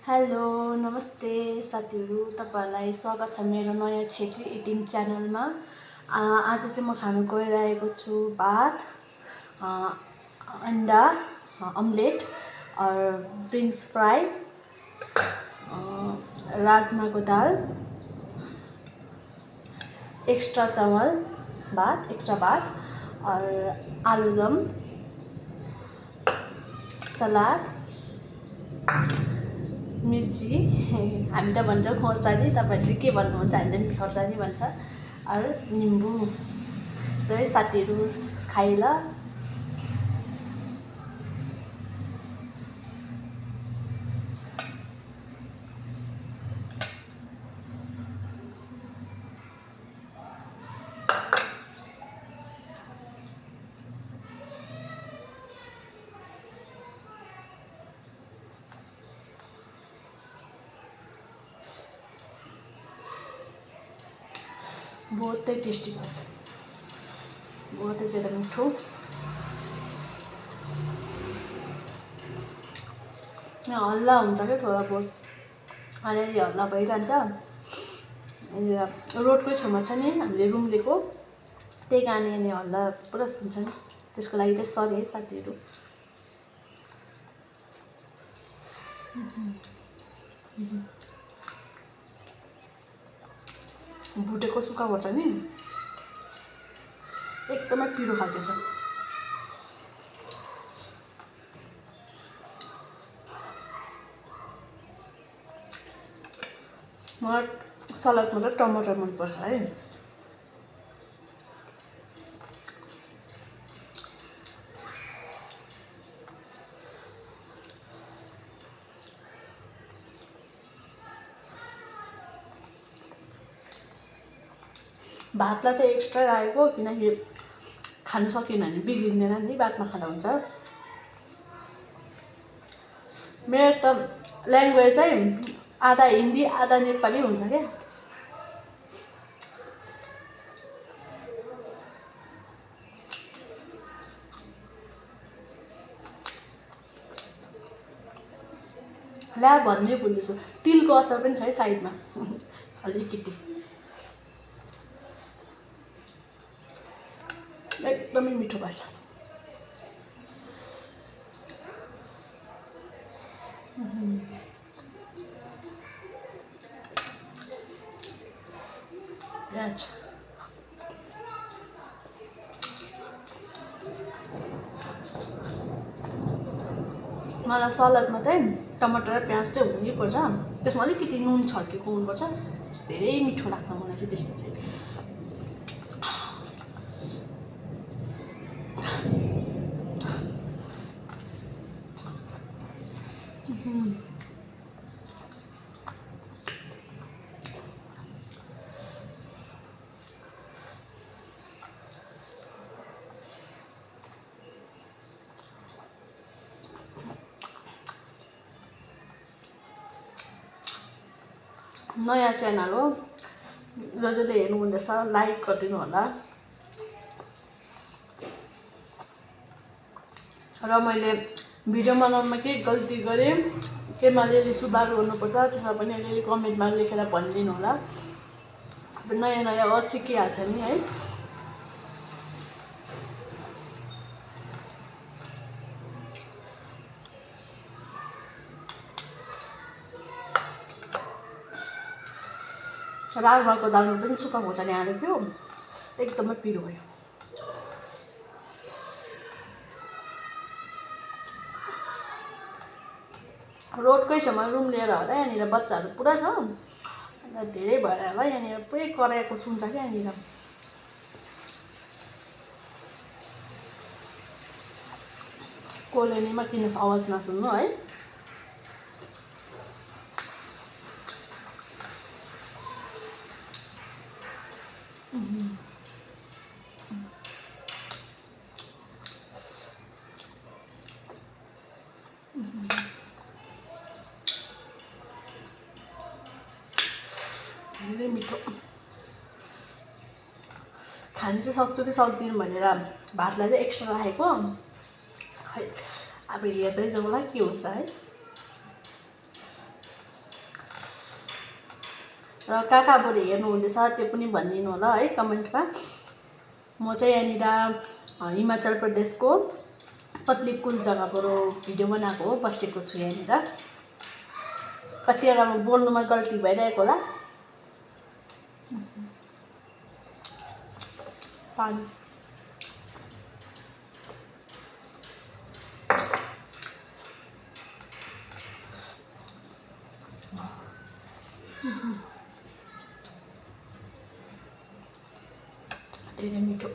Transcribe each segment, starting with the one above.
Hello नमस्ते साथीहरू, तपाईहरुलाई स्वागत छ मेरो नयाँ क्षेत्री इटिङ च्यानलमा। आज चाहिँ म खान गइरहेको छु भात, अन्डा अमलेट और बीन्स फ्राई, राजमाको दाल, एक्स्ट्रा चावल भात, एक्स्ट्रा भात और आलुदम, सलाद, मिर्ची हामी त भन्छौँ खोर्सानी, तपाईहरुले के भन्नुहुन्छ? हामी त खोर्सानी भन्छ, और निम्बु। र साथीहरु खाइला। बहुत ही टेस्टी भन्छ, बहुत ही ज़्यादा मिठो। यहाँ हल्ला हुन्छ क्या, थोड़ा बहुत अलिअलि हल्ला भइरहन्छ। रोडकै छेउमा छ नि हामीले रुम लिएको, त्यही कारण यहाँ हल्ला पुरा सुन्छ नि, त्यसको लागि चाहिँ सरी है साथीहरु। भुटेको सुक्खा खोर्सानी एकदमै पिरो खालको छ। मलाई सलादमा त टमाटर मन पर्छ है। भातलाई त एक्स्ट्रा राखेको, किनकि खानु सकिएन भने बिग्रिँदैन नि, भातमा खाँदा हुन्छ। मेरो त ल्याङ्ग्वेज चाहिँ आधा हिन्दी आधा नेपाली हुन्छ क्या। ला भन्नै भुलेछु, तिलको अचार पनि छ है साइडमा अलिकति, एकदमै मिठो भएछ। प्याज मलाई सलादमा चाहिँ टमाटर र प्याज चाहिँ हुनै पर्छ, त्यसमा अलिकति नुन छर्केको हुनुपर्छ, धेरै मिठो लाग्छ मलाई चाहिँ त्यस्तो चाहिँ। नयाँ च्यानल हो, जसले हेर्नु हुँदैछ लाइक गरिदिनु होला। र मैले भिडियो बनाउनमा के गल्ती गरेँ, केमा अलिअलि सुधार गर्नुपर्छ, त्यसमा पनि अलिअलि कमेन्टमा लेखेर भनिदिनु होला। नयाँ नयाँ वर्ड सिकिहाल्छ नि है। राजमाको दालमा पनि सुक्खा खोर्सानी हालेको थियो, एकदमै पिरो भयो। रोडकै छेउमा रुम लिएर होला, यहाँनिर बच्चाहरू पुरा छ, अन्त धेरै भएर होला यहाँनिर पुरै कराएको सुन्छ क्या यहाँनिर। कोलोनीमा किन आवाज नसुन्नु है। धेरै मिठो। खानु चाहिँ सक्छु कि सक्दिनँ भनेर भातलाई चाहिँ एक्स्ट्रा राखेको, खै अब हेर्दै जाउँला के हुन्छ है। र कहाँबाट हेर्नुहुँदैछ त्यो पनि भनिदिनु होला है कमेन्टमा। म चाहिँ यहाँनिर हिमाचल प्रदेशको पत्नीपुल जग्गाबाट भिडियो बनाएको हो, बसेको छु यहाँनिर। कतिवटा बोल्नुमा गल्ती भइरहेको होला। पानी धेरै मिठो,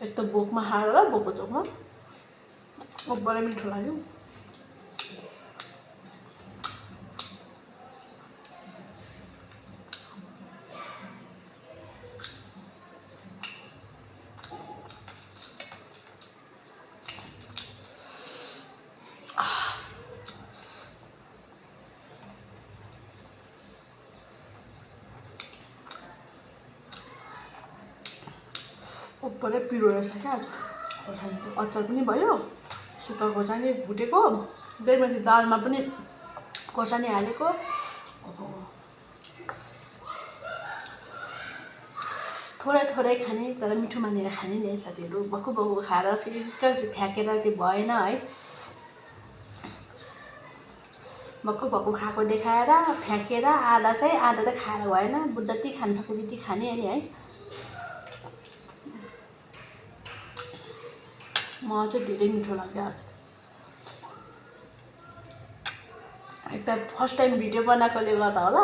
एक त भोकमा हालेर भोकको चोकमा बडा मिठो लाग्यो। पुरै पिरो रहेछ क्या आज। खोर्सानी अचार पनि भयो, सुक्खा खोर्सानी भुटेको, त्यसपछि दालमा पनि खोर्सानी हालेको। थोरै थोरै खाने तर मिठो मानेर खाने नि है साथीहरू। बक्खु बक्खु खाएर फेरि फ्याँकेर त्यो भएन है। बक्खु बक्खु खाएको देखाएर फ्याँकेर आधा चाहिँ आधा त खाएर भएन। जति खान सक्यो त्यति खाने नि है। मलाई चाहिँ धेरै मिठो लाग्यो आज। एक त फर्स्ट टाइम भिडियो बनाएकोले गर्दा होला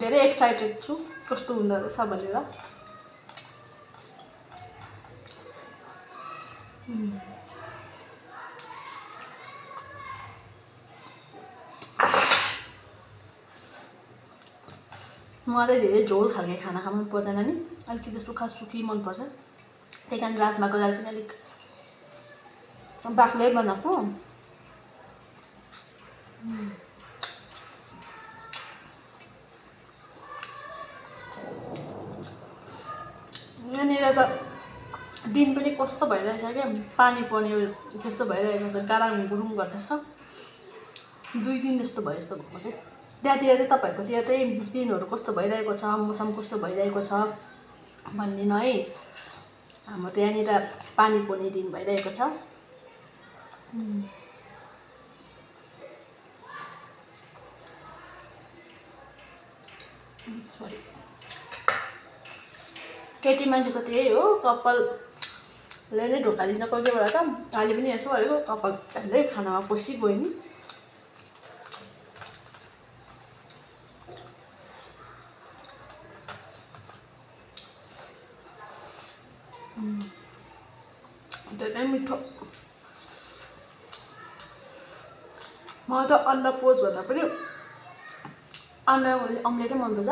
धेरै एक्साइटेड छु कस्तो हुँदो रहेछ भनेर। मलाई धेरै झोल खालको खाना खानु मन पर्दैन नि, अलिकति सुक्खा सुखी मनपर्छ। त्यही कारण राजमाको दाल पनि अलिक बाक्लै बनाएको। यहाँनिर त दिन पनि कस्तो भइरहेछ क्या, पानी पर्ने त्यस्तो भइरहेको छ, गाराङ गुरुङ गर्दैछ। 2 दिन जस्तो भयो जस्तो भएको चाहिँ। त्यहाँतिर चाहिँ तपाईँहरूकोतिर चाहिँ दिनहरू कस्तो भइरहेको छ, मौसम कस्तो भइरहेको छ भनिदिनु है। हाम्रो त यहाँनिर पानी पर्ने दिन भइरहेको छ। सरी, केटी मान्छेको त्यही हो, कपालले नै ढोका दिन्छ कोही कोही बेला त। अहिले पनि यसो गरेको कपाल झन्डै खानामा पसी गयो नि। धेरै मिठो। मलाई त अन्डा पोच भन्दा पनि अन्डा अम्लेटै मनपर्छ।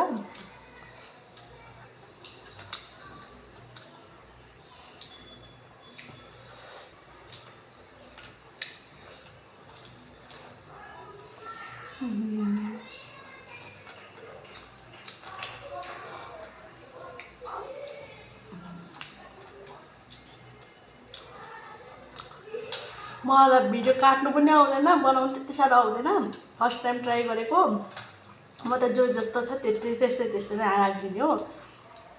मलाई भिडियो काट्नु पनि आउँदैन, बनाउनु त्यति साह्रो आउँदैन। फर्स्ट टाइम ट्राई गरेको। म त जो जस्तो छ त्यस्तै नै राखिदिने हो,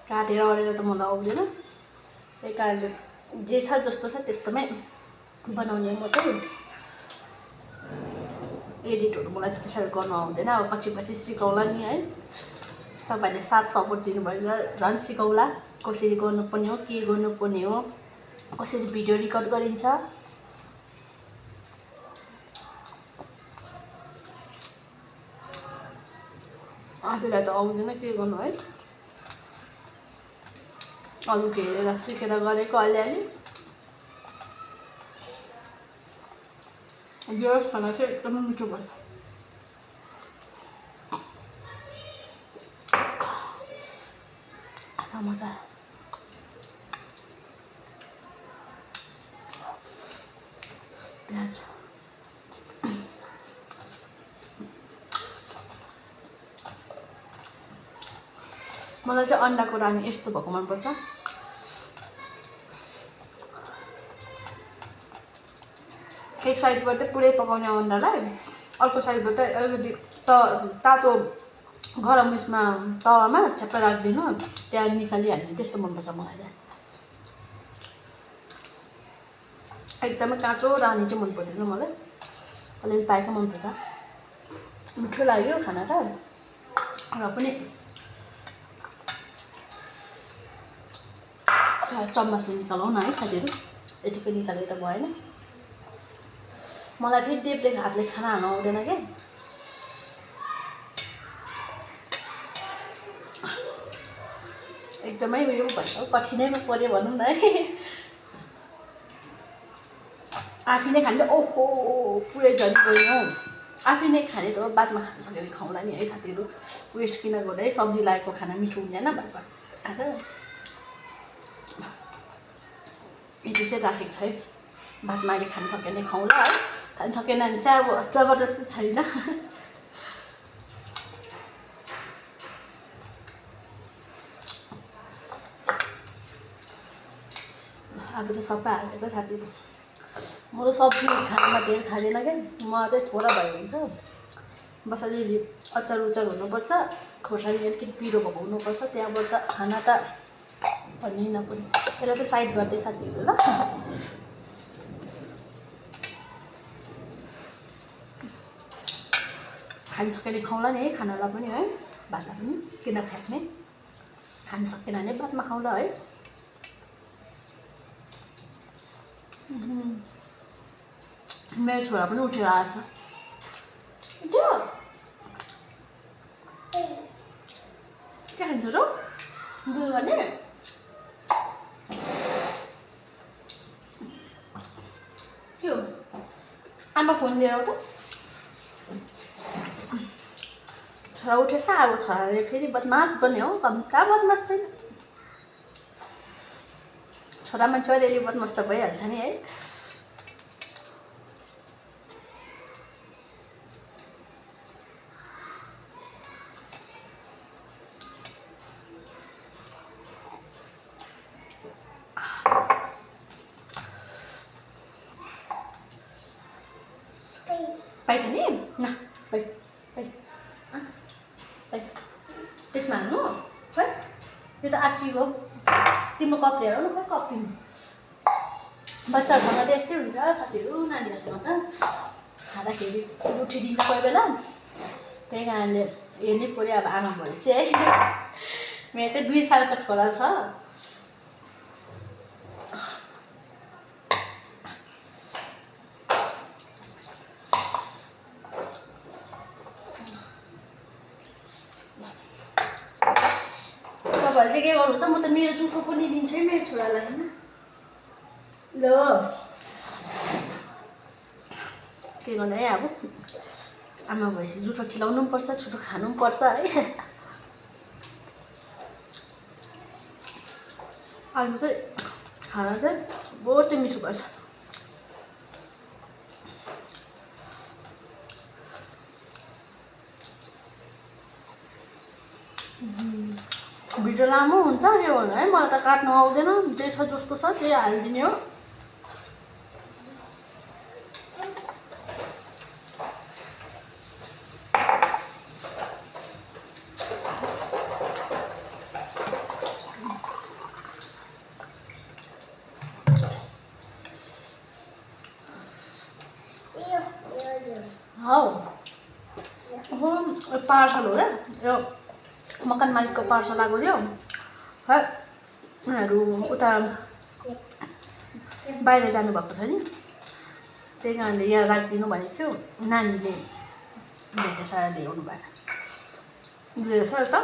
काटेर अरेर त मलाई आउँदैन। त्यही कारणले जे छ जस्तो छ त्यस्तोमै बनाउने म चाहिँ। एडिटहरू मलाई त्यति साह्रो गर्नु आउँदैन, अब पछि सिकौला नि है। तपाईँहरूले साथ सपोर्ट दिनुभयो झन् सिकौला कसरी गर्नुपर्ने हो, के गर्नुपर्ने हो, कसरी भिडियो रेकर्ड गरिन्छ। आफूलाई त आउँदैन के गर्नु है। अरूको हेरेर सिकेर गरेको अलिअलि। यो खाना चाहिँ एकदमै मिठो भयो। टमाटर प्याज मलाई चाहिँ अन्डाको रानी यस्तो भएको मनपर्छ। एक साइडबाट पुरै पकाउने अन्डालाई अर्को साइडबाट अलिकति तातो गरम उयसमा तावामा ठ्याप्प राखिदिनु, त्यहाँ निकालिहाल्ने, त्यस्तो मनपर्छ मलाई चाहिँ। एकदमै काँचो रानी चाहिँ मन पर्दैन मलाई, अलिअलि पाएको मनपर्छ। मिठो लाग्यो खाना त, र पनि चम्मचले निकालौँ न है साथीहरू, यतिको निकाले त भएन। मलाई फेरि देब्रेको हातले खाना हाल्नु आउँदैन क्या। एकदमै उयो भन्छ, कठिनैमा पऱ्यो भनौँ न है। आफै नै खाने, ओहो पुरै झरी गयो हौ। आफै नै खाने त हो, बादमा खान सक्यो भने खाउँला नि है साथीहरू। वेस्ट किन गर्नु है, सब्जी लागेको खाना मिठो हुँदैन बादमा खाँदा। यति चाहिँ राखेको छ है, बादमा अहिले खान सक्यो भने खाउँला है, खान सकेन भने चाहिँ अब जबरजस्ती छैन। अब त सबै हालेको साथीहरू। म त सब्जी खानामा धेरै खाँदैन क्या, म चाहिँ थोरै भयो हुन्छ। बस अलिअलि अचार उचार हुनुपर्छ, खोर्सानी अलिकति पिरो भएको हुनुपर्छ, त्यहाँबाट खाना त भन्नै नपर्ने। यसलाई चाहिँ साइड गर्दै साथीहरू ल। खान सक्यो भने खाउँला नि है, खानालाई पनि है, भातलाई पनि किन फ्याँक्ने। खान सकेन भने बादमा खाउँला है। मेरो छोरा पनि उठेर आएछ। के खान्छ र दुध भने? के हो आमा फोन लिएर आऊ त। छोरा उठेछ, अब छोराले फेरि बदमास गर्ने हो, कम्ता बदमास छैन। छोरा मान्छे अलिअलि बदमास त भइहाल्छ नि है। पाइक नि न पाइक पाइक पाइक त्यसमा हाल्नु खै, यो त आँचीको तिम्रो कप लिएर आउनु, खै कप तिम्रो। बच्चाहरूसँग त यस्तै हुन्छ साथीहरू, नानीहरूसँग त खाँदाखेरि उठिदिन्छ कोही बेला, त्यही कारणले हेर्नै पऱ्यो अब आमा भएपछि है। मेरो चाहिँ 2 सालको छोरा छ। तपाईँहरूले चाहिँ के गर्नुहुन्छ, म त मेरो जुठो पनि दिन्छु है मेरो छोरालाई होइन। ल के गर्नु है, अब आमा भएपछि जुठो खिलाउनु पनि पर्छ, छिटो खानु पनि पर्छ है। आज चाहिँ खाना चाहिँ बहुतै मिठो भएछ। भिडियो लामो हुन्छ के गर्नु है, मलाई त काट्नु आउँदैन, जे छ जस्तो छ त्यही हालिदिने हो। हौ पार्सल हो यो मकान मालिकको पार्सल आएको थियो खै, उनीहरू उता बाहिर जानुभएको छ नि, त्यही कारणले यहाँ राखिदिनु भनेको थियो। नानीले भेटेछ ल्याउनु भएको लिएछ त।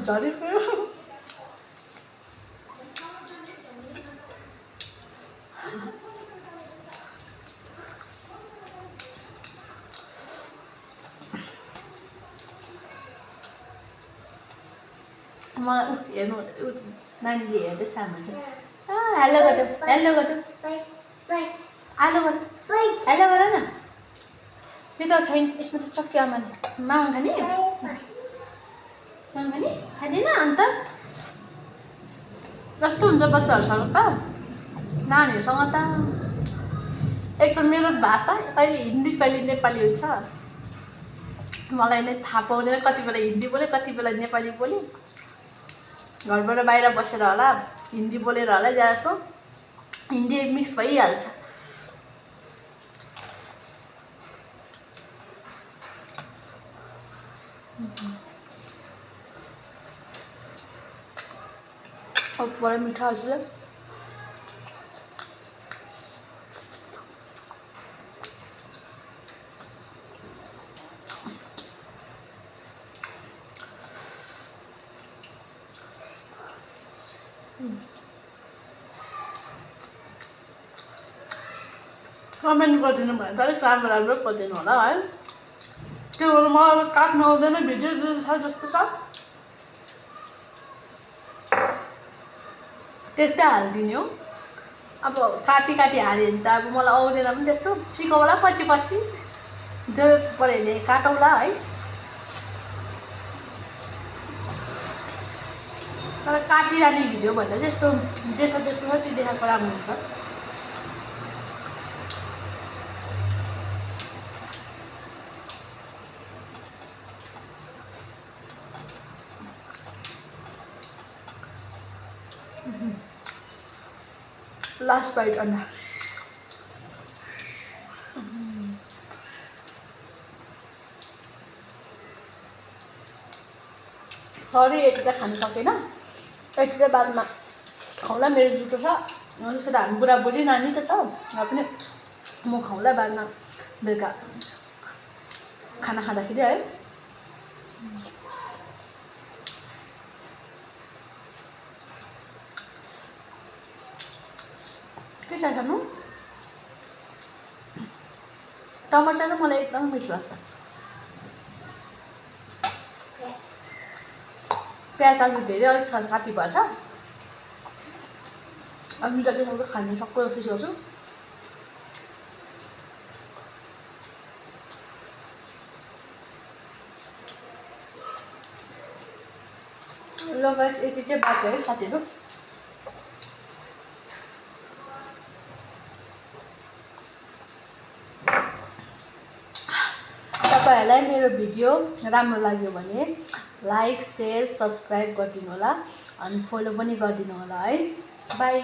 झरी गयो। मलाई हेर्नु नानीले हेर्दैछ आमा चाहिँ, हेलो गर्नु हेलो गर्नु हेलो गर्नु हेलो गर न यो त छैन यसमा त चक्की आमाले माउन खाने खाँदैन अन्त कस्तो हुन्छ बच्चाहरूसँग त नानीहरूसँग त एक त मेरो भाषा कहिले हिन्दी कहिले नेपाली हुन्छ मलाई नै थाहा पाउँदैन कति बेला हिन्दी बोले कति बेला नेपाली बोले घरबाट बाहिर बसेर होला हिन्दी बोलेर होला ज्यादा जस्तो हिन्दी मिक्स भइहाल्छ अब बड़ा मीठा है कमेन्ट गरिदिनु भयो भने त अलिक राम्रो राम्रो गरिदिनु होला है त्यो भएर मलाई काट्नु आउँदैन भिडियो छ जस्तो छ त्यस्तै हालिदिने हो अब काटी काटी हाल्यो भने त अब मलाई आउँदैन पनि त्यस्तो सिकाउला पछि पछि जरुरत पऱ्यो भने काटौँला है तर काटिरहने भिडियो भन्दा चाहिँ यस्तो जस्तो जस्तो छ त्यो देखाएको राम्रो हुन्छ लास्ट बाइट अन्ना सरी यति चाहिँ खानु सकेन यति चाहिँ बादमा खाउँला मेरो जुठो छ त्यसो त हामी बुढाबुढी नानी त छ र पनि म खाउँला बादमा बेलुका खाना खाँदाखेरि है के छ खानु टमाटर चाहिँ मलाई एकदम मिठो लाग्छ प्याज आलु धेरै अलिक काटी भएछ अब मिठो चाहिँ म खानु सक्छु कोसिस गर्छु ल गाइस यति चाहिँ बाँच्यो है साथीहरू तपाईहरुलाई मेरो भिडियो राम्रो लाग्यो भने लाइक शेयर सब्स्क्राइब गरिदिनु होला अनि फलो पनि गरिदिनु होला है बाइ